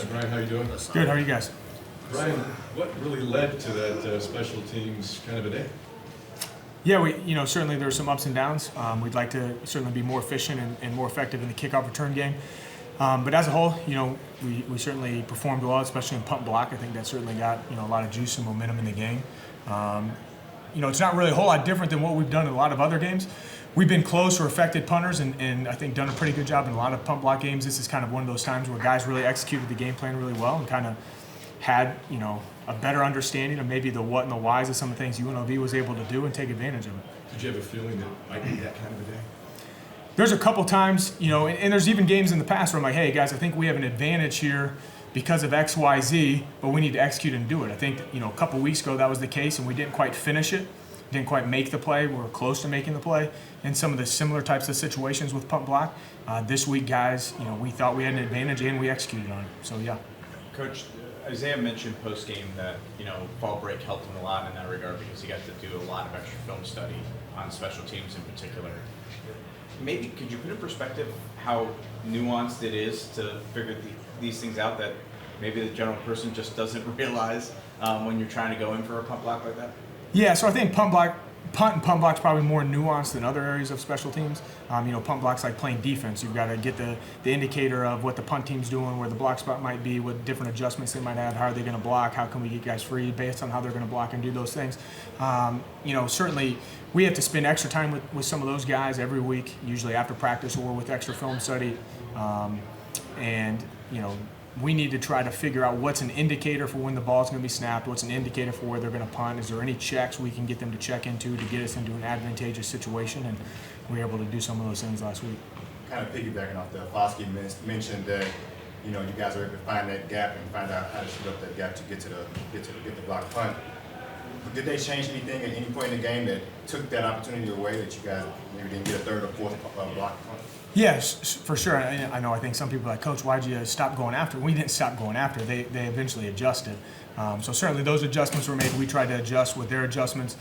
Hi, Brian, how you doing? Good, how are you guys? Brian, what really led to that special teams kind of a day? Yeah, certainly there's some ups and downs. We'd like to certainly be more efficient and more effective in the kickoff return game. But as a whole, we certainly performed well, especially in punt block. I think that certainly got, a lot of juice and momentum in the game. It's not really a whole lot different than what we've done in a lot of other games. We've been close or affected punters and I think done a pretty good job in a lot of punt block games. This is kind of one of those times where guys really executed the game plan really well and kind of had, a better understanding of maybe the what and the whys of some of the things UNLV was able to do and take advantage of it. Did you have a feeling that it might be that kind of a day? There's a couple times, and there's even games in the past where I'm like, hey guys, I think we have an advantage here because of X, Y, Z, but we need to execute and do it. I think, a couple weeks ago that was the case and we didn't quite finish it, didn't quite make the play. We were close to making the play in some of the similar types of situations with punt block. This week, guys, we thought we had an advantage and we executed on it. So, yeah. Coach, Isaiah mentioned post-game that, fall break helped him a lot in that regard because he got to do a lot of extra film study on special teams in particular. Maybe could you put in perspective how nuanced it is to figure these things out that maybe the general person just doesn't realize when you're trying to go in for a punt block like that? Yeah, so I think punt and punt block's probably more nuanced than other areas of special teams. Punt block's like playing defense. You've got to get the indicator of what the punt team's doing, where the block spot might be, what different adjustments they might have, how are they going to block, how can we get guys free based on how they're going to block and do those things. Certainly we have to spend extra time with some of those guys every week, usually after practice or with extra film study. We need to try to figure out what's an indicator for when the ball's going to be snapped, what's an indicator for where they're going to punt. Is there any checks we can get them to check into to get us into an advantageous situation? And we were able to do some of those things last week. Kind of piggybacking off that, Foskey mentioned that you guys are able to find that gap and find out how to shoot up that gap to get the block punt. But did they change anything at any point in the game that took that opportunity away that you guys maybe didn't get a third or fourth block punt? Yes, for sure. I think some people are like, Coach, why'd you stop going after? We didn't stop going after. They eventually adjusted. So certainly those adjustments were made. We tried to adjust with their adjustments.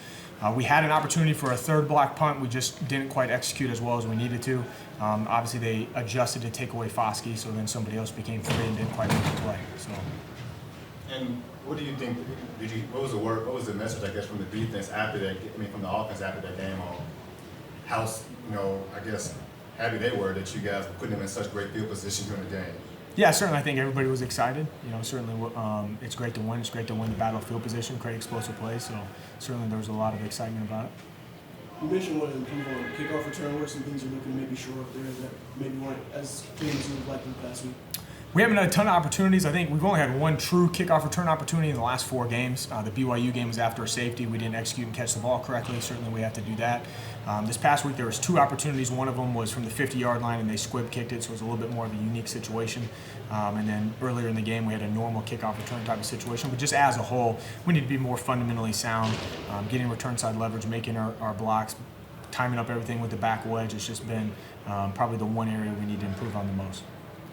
We had an opportunity for a third block punt. We just didn't quite execute as well as we needed to. Obviously, they adjusted to take away Foskey, so then somebody else became free and didn't quite make the play. So. And what do you think? What was the word? What was the message? I guess from the defense after that. From the offense after that game on how happy they were that you guys were putting them in such great field position during the game. Yeah, certainly. I think everybody was excited. Certainly, it's great to win. It's great to win the battle of field position, create explosive plays. So certainly, there was a lot of excitement about it. You mentioned wanting to improve on kickoff return. What are some things you're looking to maybe shore up there that maybe weren't as clean as you would like in the past week? We haven't had a ton of opportunities. I think we've only had one true kickoff return opportunity in the last 4 games. The BYU game was after a safety. We didn't execute and catch the ball correctly. Certainly we have to do that. This past week there was 2 opportunities. One of them was from the 50-yard line and they squib kicked it, so it was a little bit more of a unique situation. And then earlier in the game we had a normal kickoff return type of situation. But just as a whole, we need to be more fundamentally sound, getting return side leverage, making our blocks, timing up everything with the back wedge. It's just been probably the one area we need to improve on the most.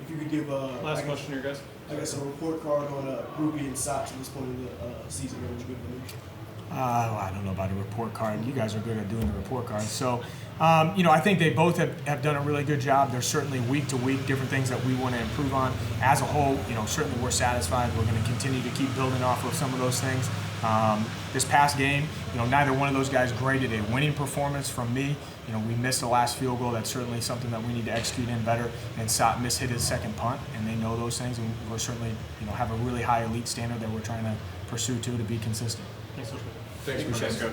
If you could give last question here, guys. I guess a report card on Ruby and Sox at this point in the season, what would you give them? I don't know about a report card. You guys are good at doing the report cards. So, I think they both have done a really good job. There's certainly week to week different things that we want to improve on. As a whole, certainly we're satisfied. We're going to continue to keep building off of some of those things. This past game, neither one of those guys graded a winning performance from me. We missed the last field goal. That's certainly something that we need to execute in better. And Sot mishit his second punt, and they know those things. And we're certainly, have a really high elite standard that we're trying to pursue to be consistent. Thanks, Coach. Thanks, Coach.